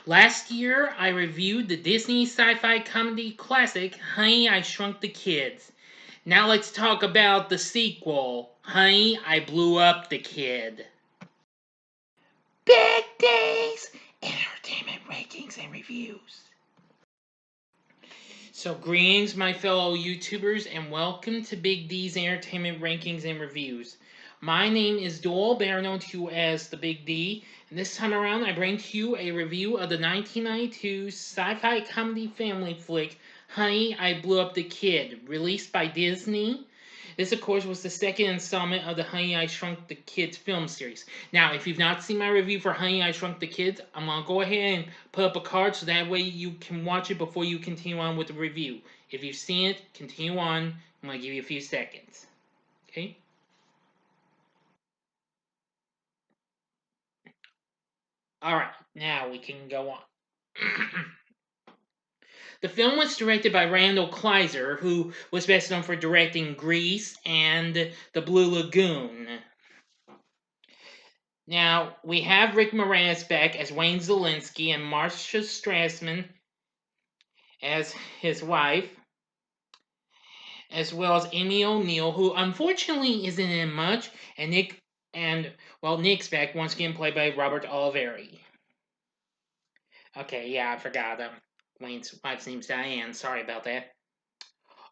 Last year, I reviewed the Disney sci-fi comedy classic, Honey, I Shrunk the Kids. Now let's talk about the sequel, Honey, I Blew Up the Kid. Big Days! Entertainment rankings and reviews. So greetings my fellow YouTubers and welcome to Big D's Entertainment Rankings and Reviews. My name is Doyle, better known to you as the Big D, and this time around I bring to you a review of the 1992 sci-fi comedy family flick Honey, I Blew Up the Kid, released by Disney. This, of course, was the second installment of the Honey, I Shrunk the Kids film series. Now, if you've not seen my review for Honey, I Shrunk the Kids, I'm going to go ahead and put up a card so that way you can watch it before you continue on with the review. If you've seen it, continue on. I'm going to give you a few seconds. Okay? Alright, now we can go on. The film was directed by Randall Kleiser, who was best known for directing Grease and The Blue Lagoon. Now, we have Rick Moranis back as Wayne Szalinski and Marcia Strassman as his wife, as well as Amy O'Neill, who unfortunately isn't in much, and Nick's back, once again played by Robert Oliveri. Okay, yeah, I forgot him. Wayne's wife's name's Diane, sorry about that.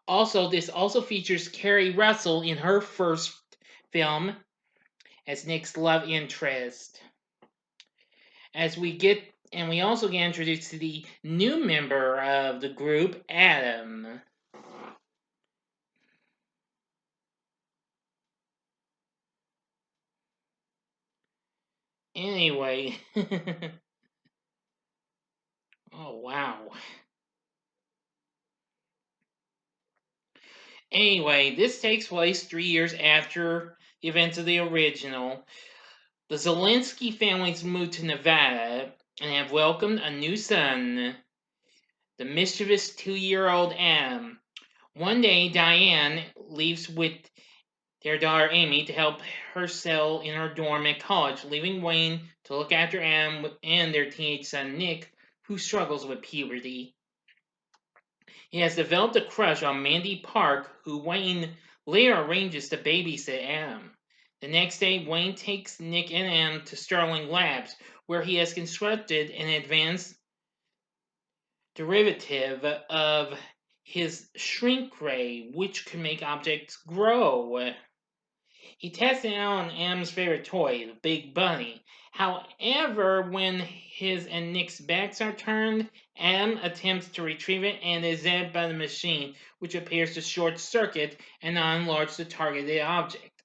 Also, this also features Keri Russell in her first film as Nick's love interest. We also get introduced to the new member of the group, Adam. Anyway. Oh, wow. Anyway, this takes place 3 years after the events of the original. The Szalinski families moved to Nevada and have welcomed a new son, the mischievous 2-year-old Adam. One day, Diane leaves with their daughter Amy to help her settle in her dorm at college, leaving Wayne to look after Adam and their teenage son Nick, who struggles with puberty. He has developed a crush on Mandy Park, who Wayne later arranges to babysit Adam. The next day, Wayne takes Nick and Adam to Sterling Labs, where he has constructed an advanced derivative of his shrink ray, which can make objects grow. He tests it out on Adam's favorite toy, the Big Bunny. However, when his and Nick's backs are turned, Adam attempts to retrieve it and is zapped by the machine, which appears to short circuit and not enlarge the targeted object.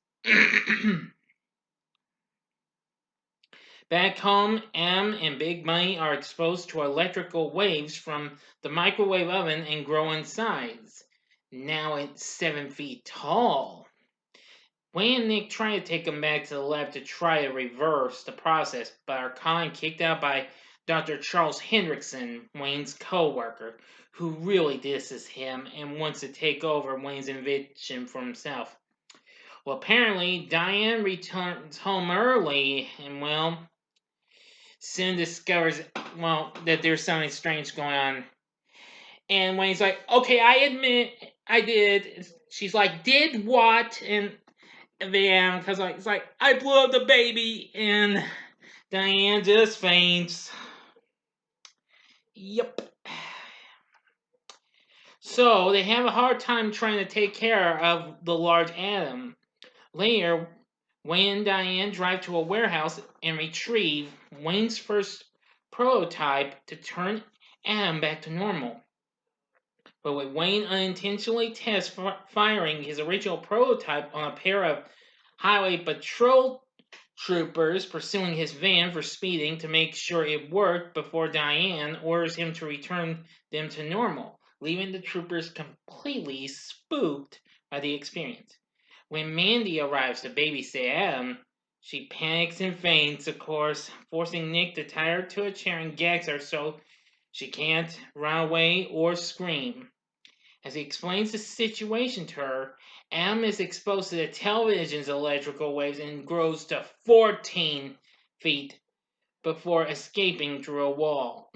Back home, Adam and Big Bunny are exposed to electrical waves from the microwave oven and grow in size. Now it's 7 feet tall. Wayne and Nick try to take him back to the lab to try to reverse the process, but are caught kicked out by Dr. Charles Hendrickson, Wayne's co-worker, who really disses him and wants to take over Wayne's invention for himself. Well, apparently, Diane returns home early and, soon discovers, that there's something strange going on. And Wayne's like, okay, I admit I did. She's like, did what? And because it's like, I blew up the baby, and Diane just faints. Yep. So they have a hard time trying to take care of the large Adam. Later, Wayne and Diane drive to a warehouse and retrieve Wayne's first prototype to turn Adam back to normal. But when Wayne unintentionally tests firing his original prototype on a pair of highway patrol troopers pursuing his van for speeding to make sure it worked before Diane orders him to return them to normal, leaving the troopers completely spooked by the experience. When Mandy arrives to babysit Adam, she panics and faints, of course, forcing Nick to tie her to a chair and gags her so she can't run away or scream. As he explains the situation to her, Adam is exposed to the television's electrical waves and grows to 14 feet before escaping through a wall.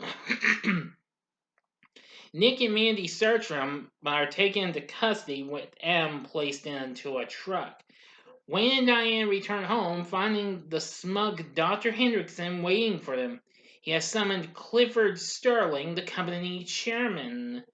Nick and Mandy search for him but are taken into custody with M placed into a truck. Wayne and Diane return home, finding the smug Dr. Hendrickson waiting for them. He has summoned Clifford Sterling, the company chairman,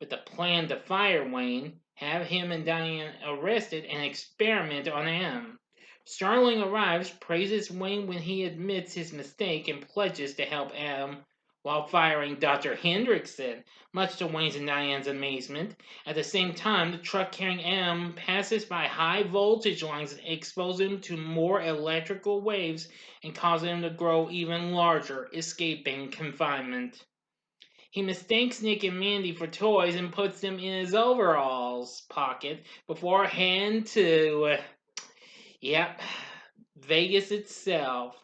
with a plan to fire Wayne, have him and Diane arrested, and experiment on M. Sterling arrives, praises Wayne when he admits his mistake, and pledges to help M while firing Dr. Hendrickson, much to Wayne's and Diane's amazement. At the same time, the truck carrying M passes by high voltage lines and exposes him to more electrical waves and causes him to grow even larger, escaping confinement. He mistakes Nick and Mandy for toys and puts them in his overalls pocket before heading to, yep, Vegas itself.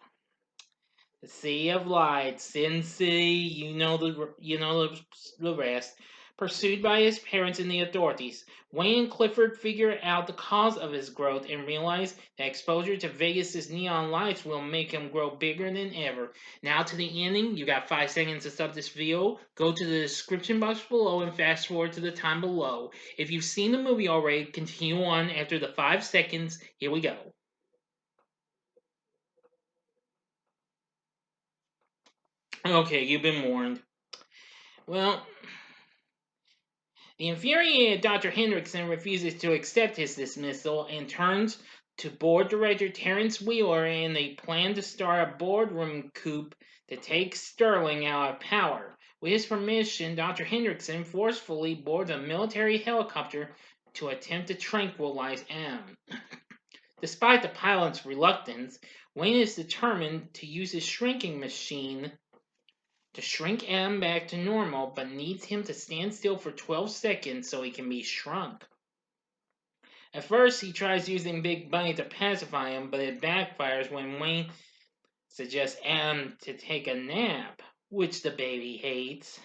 The Sea of Light, Sin City, the rest. Pursued by his parents and the authorities, Wayne and Clifford figure out the cause of his growth and realize that exposure to Vegas's neon lights will make him grow bigger than ever. Now to the ending. You got 5 seconds to stop this video. Go to the description box below and fast forward to the time below. If you've seen the movie already, continue on after the 5 seconds. Here we go. Okay, you've been warned. Well, the infuriated Dr. Hendrickson refuses to accept his dismissal and turns to board director Terrence Wheeler, and they plan to start a boardroom coup to take Sterling out of power. With his permission, Dr. Hendrickson forcefully boards a military helicopter to attempt to tranquilize M. Despite the pilot's reluctance, Wayne is determined to use his shrinking machine to shrink M back to normal, but needs him to stand still for 12 seconds so he can be shrunk. At first, he tries using Big Bunny to pacify him, but it backfires when Wayne suggests M to take a nap, which the baby hates.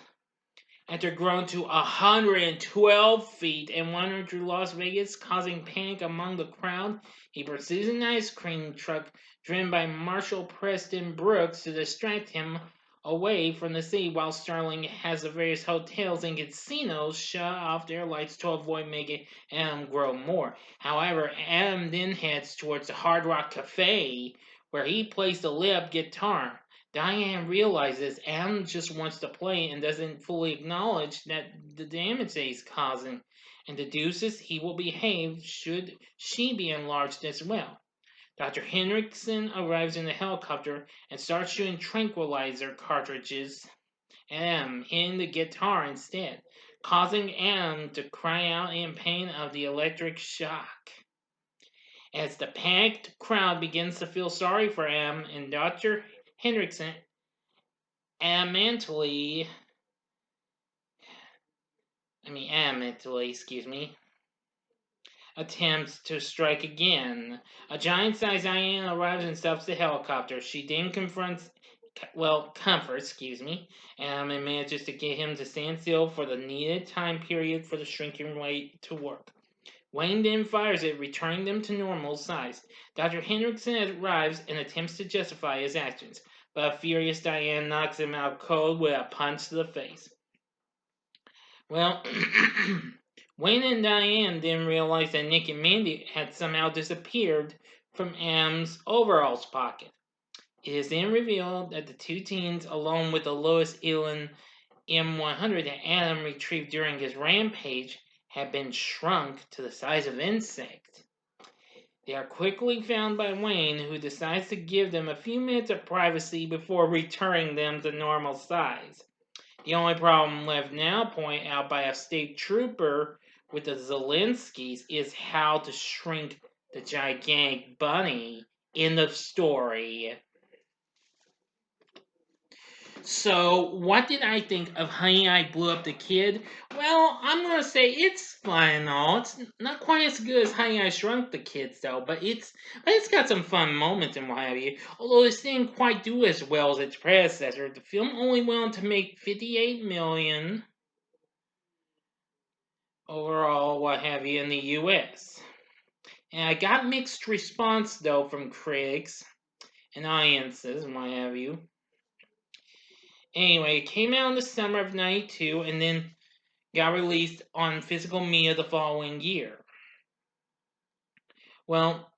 After growing to 112 feet and wandering through Las Vegas, causing panic among the crowd, he pursues an ice cream truck driven by Marshal Preston Brooks to distract him away from the city, while Sterling has the various hotels and casinos shut off their lights to avoid making M grow more. However, M then heads towards the Hard Rock Cafe, where he plays the lit-up guitar. Diane realizes M just wants to play and doesn't fully acknowledge that the damage that he's causing, and deduces he will behave should she be enlarged as well. Dr. Hendrickson arrives in the helicopter and starts shooting tranquilizer cartridges at M, hitting the guitar instead, causing M to cry out in pain of the electric shock. As the panicked crowd begins to feel sorry for M, and Dr. Hendrickson adamantly, attempts to strike again. A giant-sized hyena arrives and stops the helicopter. She then comforts, and manages to get him to stand still for the needed time period for the shrinking weight to work. Wayne then fires it, returning them to normal size. Dr. Hendrickson arrives and attempts to justify his actions, but a furious Diane knocks him out cold with a punch to the face. Well, Wayne and Diane then realize that Nick and Mandy had somehow disappeared from M's overalls pocket. It is then revealed that the two teens, along with the Lois Elin M100 that Adam retrieved during his rampage, had been shrunk to the size of insects. They are quickly found by Wayne, who decides to give them a few minutes of privacy before returning them to normal size. The only problem left now, pointed out by a state trooper with the Zelenskys, is how to shrink the gigantic bunny. End of story. So, what did I think of Honey, I Blew Up the Kid? Well, I'm going to say it's fun and all. It's not quite as good as Honey, I Shrunk the Kids, though, but it's got some fun moments and what have you. Although it didn't quite do as well as its predecessor, the film only went on to make $58 million overall, what have you, in the US. And I got mixed response, though, from critics and audiences and what have you. Anyway, it came out in the summer of '92 and then got released on physical media the following year. Well,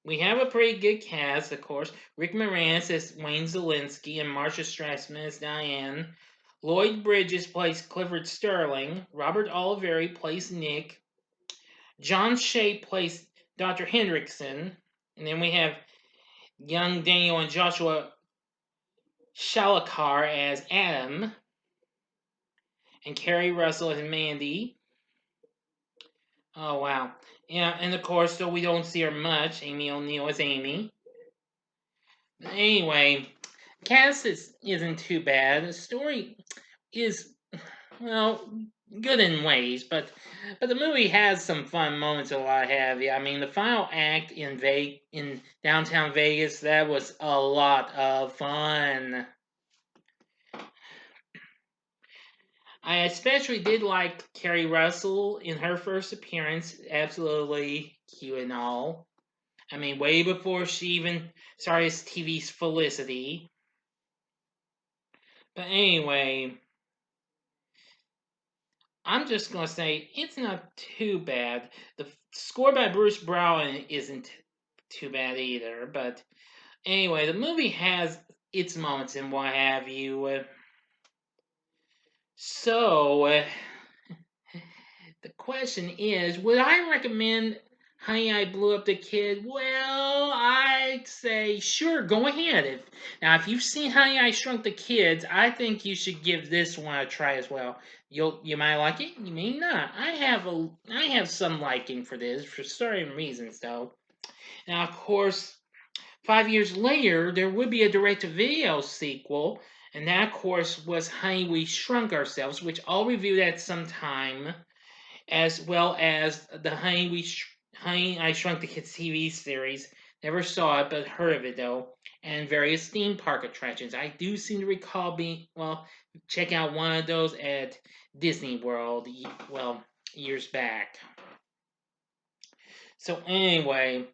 we have a pretty good cast, of course. Rick Moranis as Wayne Zelinsky and Marcia Strassman as Diane. Lloyd Bridges plays Clifford Sterling. Robert Oliveri plays Nick. John Shea plays Dr. Hendrickson. And then we have young Daniel and Joshua Shalakar as Adam. And Keri Russell as Mandy. Oh, wow. Yeah, and of course, though we don't see her much, Amy O'Neill as Amy. Anyway, cast isn't too bad. The story is, well, good in ways, but the movie has some fun moments and what have you. I mean, the final act in downtown Vegas, that was a lot of fun. I especially did like Keri Russell in her first appearance. Absolutely cute and all. I mean, way before she even started TV's Felicity. But anyway, I'm just gonna say it's not too bad. The score by Bruce Brown isn't too bad either. But anyway, the movie has its moments and what have you. So the question is, would I recommend Honey, I Blew Up the Kid? Well, I'd say sure, go ahead. If you've seen Honey, I Shrunk the Kids, I think you should give this one a try as well. You might like it, you may not. I have some liking for this for certain reasons though. Now, of course, 5 years later, there would be a direct-to-video sequel, and that, of course, was Honey, We Shrunk Ourselves, which I'll review at some time, as well as the Honey, I Shrunk the Kids TV series. Never saw it, but heard of it though, and various theme park attractions. I do seem to recall check out one of those at Disney World, years back. So anyway,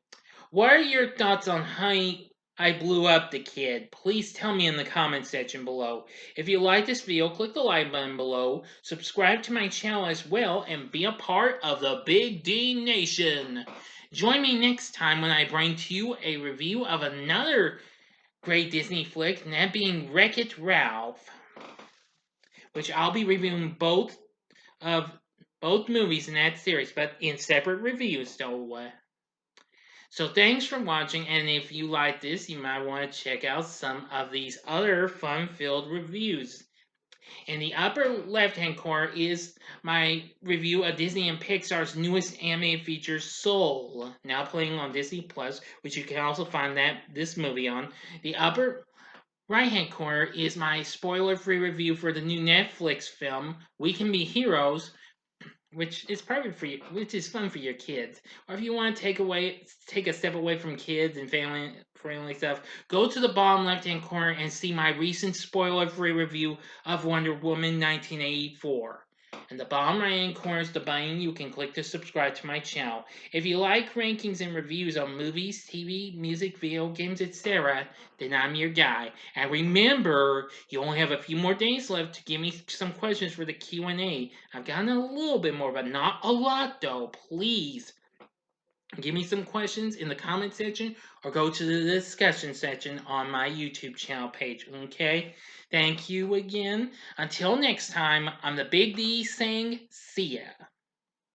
what are your thoughts on Honey, I Blew Up the Kid? Please tell me in the comment section below. If you like this video, click the like button below, subscribe to my channel as well, and be a part of the Big D Nation. Join me next time when I bring to you a review of another great Disney flick, and that being Wreck-It Ralph, which I'll be reviewing both movies in that series, but in separate reviews though. So thanks for watching, and if you like this, you might want to check out some of these other fun-filled reviews. In the upper left-hand corner is my review of Disney and Pixar's newest animated feature, Soul, now playing on Disney Plus, which you can also find this movie on. The upper right-hand corner is my spoiler-free review for the new Netflix film, We Can Be Heroes, which is perfect for you, which is fun for your kids. Or if you want to take a step away from kids and family stuff, go to the bottom left-hand corner and see my recent spoiler-free review of Wonder Woman 1984. And the bottom right-hand corner is the button you can click to subscribe to my channel. If you like rankings and reviews on movies, TV, music, video games, etc., then I'm your guy. And remember, you only have a few more days left to give me some questions for the Q&A. I've gotten a little bit more, but not a lot though. Please give me some questions in the comment section or go to the discussion section on my YouTube channel page, okay? Thank you again. Until next time, I'm the Big D saying see ya.